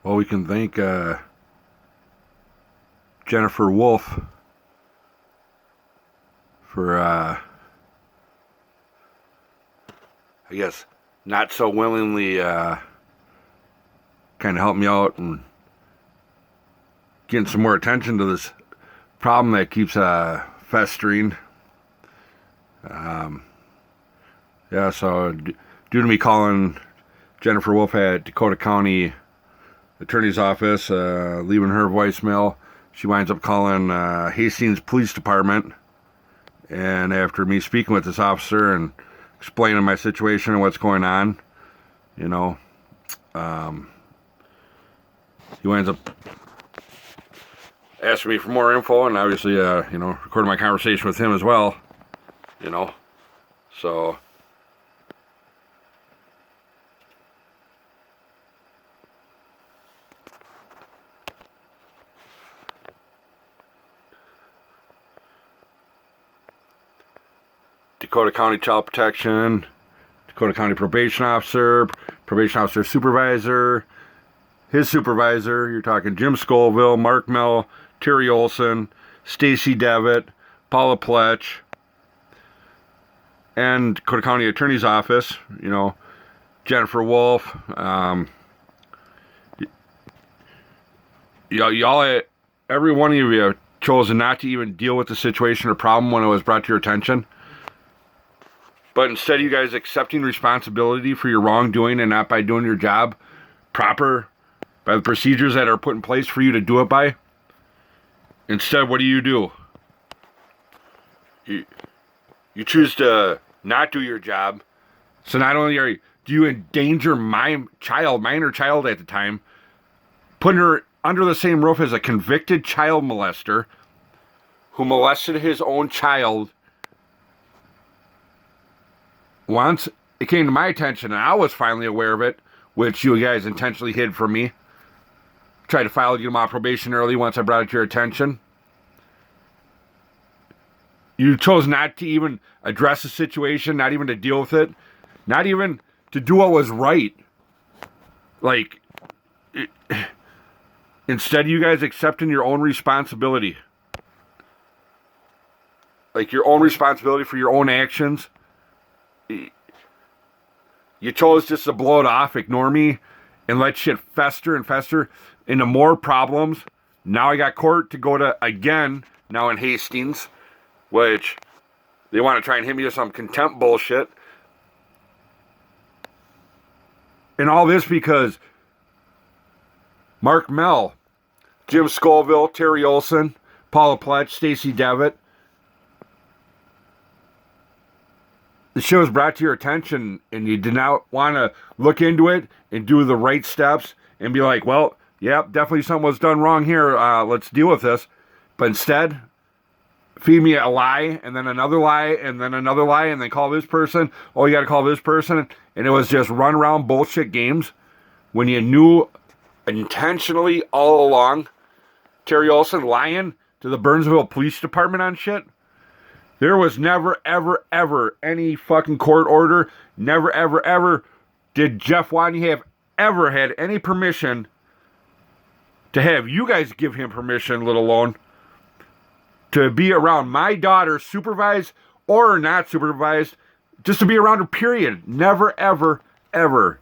Well, we can thank Jennifer Wolf for, I guess, not so willingly kind of helping me out and getting some more attention to this problem that keeps festering. Yeah, so due to me calling Jennifer Wolf at Dakota County Attorney's Office, leaving her voicemail, she winds up calling Hastings Police Department. And after me speaking with this officer and explaining my situation and what's going on, you know, he winds up asking me for more info, and obviously, you know, recording my conversation with him as well, you know, so. Dakota County Child Protection, Dakota County Probation Officer Supervisor, his supervisor, you're talking Jim Scoville, Mark Mell, Terry Olson, Stacy Devitt, Paula Pletch, and Dakota County Attorney's Office, you know, Jennifer Wolf. Y'all, every one of you chose not to even deal with the situation or problem when it was brought to your attention. But instead of you guys accepting responsibility for your wrongdoing and not by doing your job proper, by the procedures that are put in place for you to do it by, instead, what do? You choose to not do your job. So not only do you endanger my minor child at the time, putting her under the same roof as a convicted child molester who molested his own child. Once it came to my attention and I was finally aware of it, which you guys intentionally hid from me, tried to file to get him on probation early once I brought it to your attention. You chose not to even address the situation, not even to deal with it, not even to do what was right. Like, instead you guys accepting your own responsibility. Like your own responsibility for your own actions. You chose just to blow it off, ignore me, and let shit fester and fester into more problems. Now I got court to go to again, now in Hastings, which they want to try and hit me with some contempt bullshit. And all this because Mark Mell, Jim Scoville, Terry Olson, Paula Pletch, Stacy Devitt, the show was brought to your attention and you did not want to look into it and do the right steps and be like, well, yep, definitely something was done wrong here. Let's deal with this. But instead, feed me a lie and then another lie and then another lie and then call this person. Oh, you got to call this person. And it was just run around bullshit games when you knew intentionally all along Terry Olson lying to the Burnsville Police Department on shit. There was never, ever, ever any fucking court order. Never, ever, ever did Jeff Wadney have ever had any permission to have you guys give him permission, let alone to be around my daughter, supervised or not supervised, just to be around her, period. Never, ever, ever,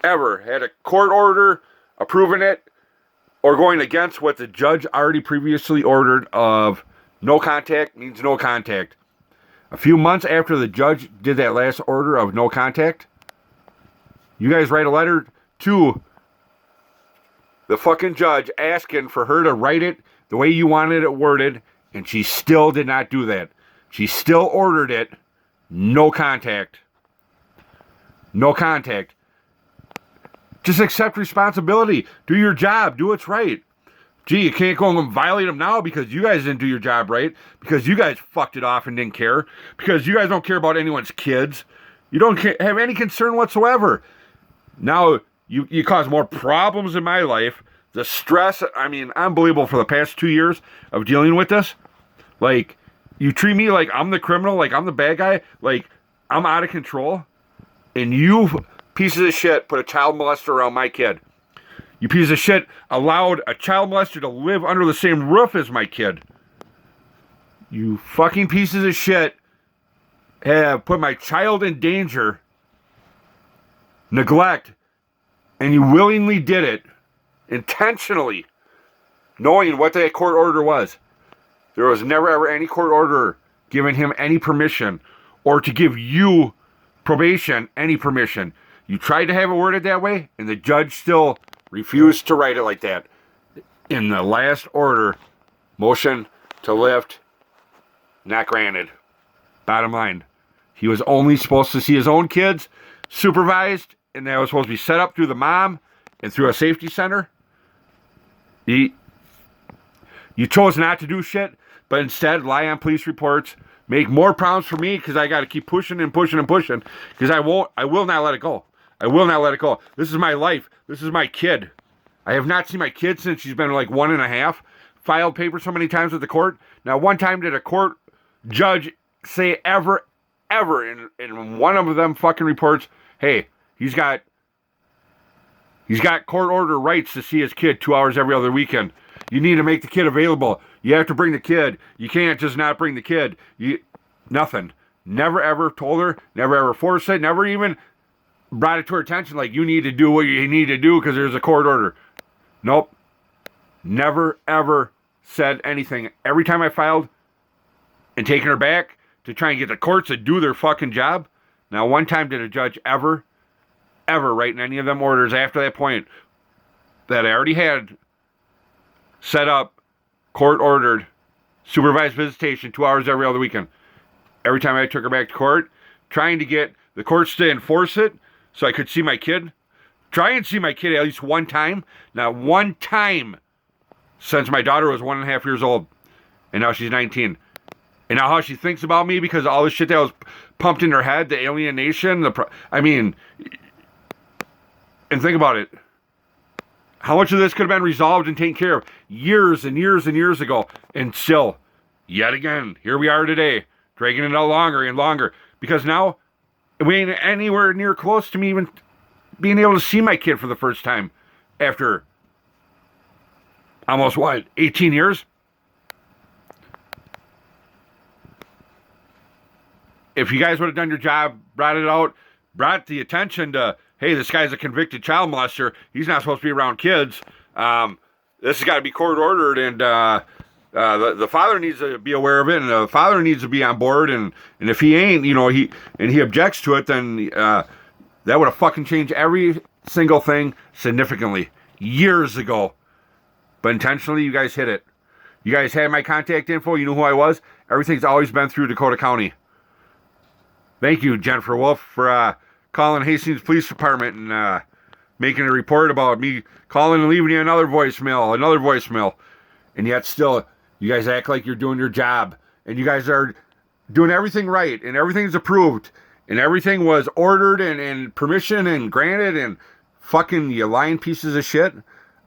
ever had a court order approving it or going against what the judge already previously ordered of no contact means no contact. A few months after the judge did that last order of no contact, you guys write a letter to the fucking judge asking for her to write it the way you wanted it worded, and she still did not do that. She still ordered it, no contact. No contact. Just accept responsibility. Do your job. Do what's right. Gee, you can't go and violate them now because you guys didn't do your job right, because you guys fucked it off and didn't care, because you guys don't care about anyone's kids. You don't have any concern whatsoever. Now, you cause more problems in my life. The stress, I mean, unbelievable for the past 2 years of dealing with this. Like, you treat me like I'm the criminal, like I'm the bad guy, like I'm out of control. And you pieces of shit put a child molester around my kid. You piece of shit allowed a child molester to live under the same roof as my kid. You fucking pieces of shit have put my child in danger, neglect, and you willingly did it, intentionally, knowing what that court order was. There was never ever any court order giving him any permission or to give you probation any permission. You tried to have it worded that way, and the judge still refused to write it like that. In the last order, motion to lift, not granted. Bottom line, he was only supposed to see his own kids supervised, and that was supposed to be set up through the mom and through a safety center. You chose not to do shit, but instead lie on police reports, make more problems for me because I got to keep pushing and pushing and pushing because I will not let it go. I will not let it go. This is my life. This is my kid. I have not seen my kid since she's been like 1.5. Filed papers so many times with the court. Now, one time did a court judge say ever in one of them fucking reports, hey, he's got court order rights to see his kid 2 hours every other weekend. You need to make the kid available. You have to bring the kid. You can't just not bring the kid. Nothing. Never ever told her. Never ever forced it. Never even brought it to her attention like you need to do what you need to do because there's a court order. Nope. Never ever said anything. Every time I filed and taken her back to try and get the courts to do their fucking job. Now, one time did a judge ever write in any of them orders after that point that I already had set up, court-ordered, supervised visitation 2 hours every other weekend. Every time I took her back to court, trying to get the courts to enforce it so I could see my kid. Try and see my kid at least one time. Not one time since my daughter was 1.5 years old. And now she's 19. And now how she thinks about me because of all the shit that was pumped in her head, the alienation, and think about it. How much of this could have been resolved and taken care of years and years and years ago. And still, yet again, here we are today, dragging it out longer and longer. Because now, we ain't anywhere near close to me even being able to see my kid for the first time after almost, 18 years? If you guys would have done your job, brought it out, brought the attention to, hey, this guy's a convicted child molester. He's not supposed to be around kids. This has got to be court ordered, and the father needs to be aware of it, and the father needs to be on board. And if he ain't, he objects to it, then that would have fucking changed every single thing significantly years ago. But intentionally, you guys hit it. You guys had my contact info. You knew who I was. Everything's always been through Dakota County. Thank you, Jennifer Wolf, for calling Hastings Police Department and making a report about me calling and leaving you another voicemail. And yet still, you guys act like you're doing your job. And you guys are doing everything right. And everything's approved. And everything was ordered and permission and granted. And fucking you lying pieces of shit.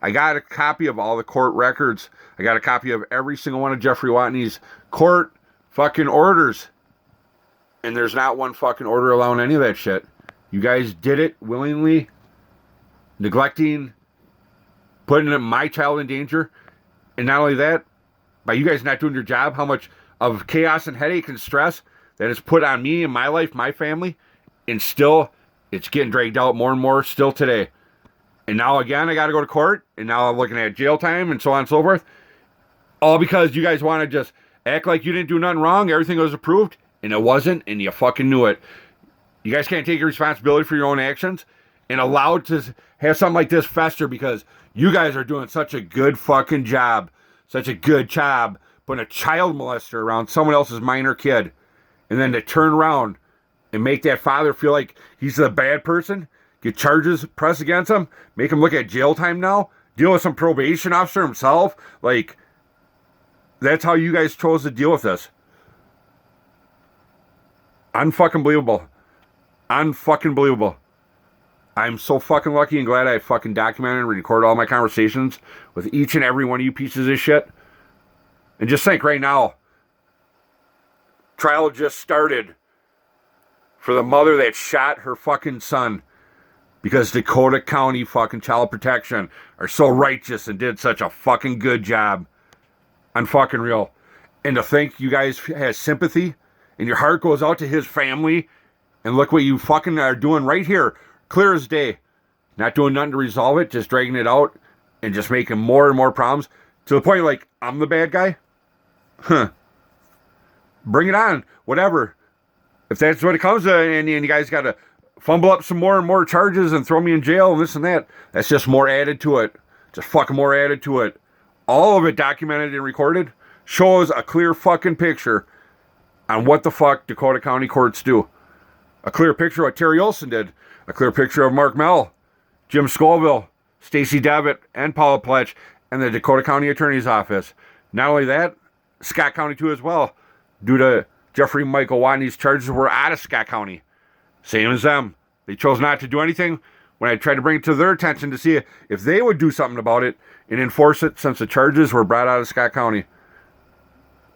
I got a copy of all the court records. I got a copy of every single one of Jeffrey Watney's court fucking orders. And there's not one fucking order allowing any of that shit. You guys did it willingly, neglecting, putting my child in danger. And not only that, by you guys not doing your job, how much of chaos and headache and stress that is put on me and my life, my family. And still, it's getting dragged out more and more still today. And now again, I got to go to court. And now I'm looking at jail time and so on and so forth. All because you guys want to just act like you didn't do nothing wrong. Everything was approved. And it wasn't, and you fucking knew it. You guys can't take your responsibility for your own actions and allow it to have something like this fester because you guys are doing such a good fucking job. Such a good job putting a child molester around someone else's minor kid. And then to turn around and make that father feel like he's the bad person. Get charges pressed against him. Make him look at jail time now. Deal with some probation officer himself. Like, that's how you guys chose to deal with this. Unfucking believable. Unfucking believable. I'm so fucking lucky and glad I fucking documented and recorded all my conversations with each and every one of you pieces of shit. And just think right now, trial just started for the mother that shot her fucking son. because Dakota County fucking Child Protection are so righteous and did such a fucking good job. I'm fucking real. And to think you guys have sympathy and your heart goes out to his family, and look what you fucking are doing right here, clear as day. Not doing nothing to resolve it, just dragging it out and just making more and more problems to the point like I'm the bad guy. Huh. Bring it on, whatever. If that's what it comes to, and you guys got to fumble up some more and more charges and throw me in jail and this and that, that's just more added to it. Just fucking more added to it. All of it documented and recorded shows a clear fucking picture on what the fuck Dakota County courts do. A clear picture of what Terry Olson did. A clear picture of Mark Mell, Jim Scoville, Stacey Devitt, and Paula Pletch, and the Dakota County Attorney's Office. Not only that, Scott County too as well. Due to Jeffrey Michael Watney's charges were out of Scott County. Same as them. They chose not to do anything when I tried to bring it to their attention to see if they would do something about it and enforce it since the charges were brought out of Scott County.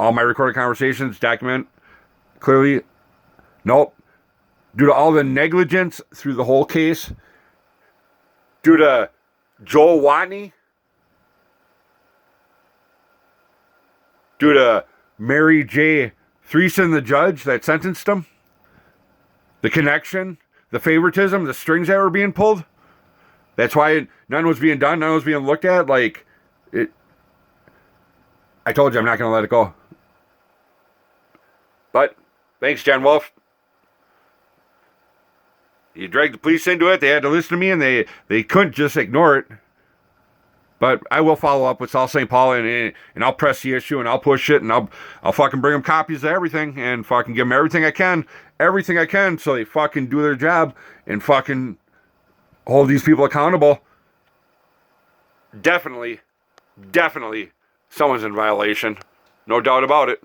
All my recorded conversations document clearly, nope. Due to all the negligence through the whole case, due to Joel Watney, due to Mary J. Threeson, the judge that sentenced him, the connection, the favoritism, the strings that were being pulled, that's why none was being done, none was being looked at. Like, it. I told you I'm not going to let it go. But, thanks, Jen Wolf. You dragged the police into it. They had to listen to me, and they couldn't just ignore it. But I will follow up with South St. Paul, and I'll press the issue, and I'll push it, and I'll fucking bring them copies of everything, and fucking give them everything I can, so they fucking do their job, and fucking hold these people accountable. Definitely, someone's in violation. No doubt about it.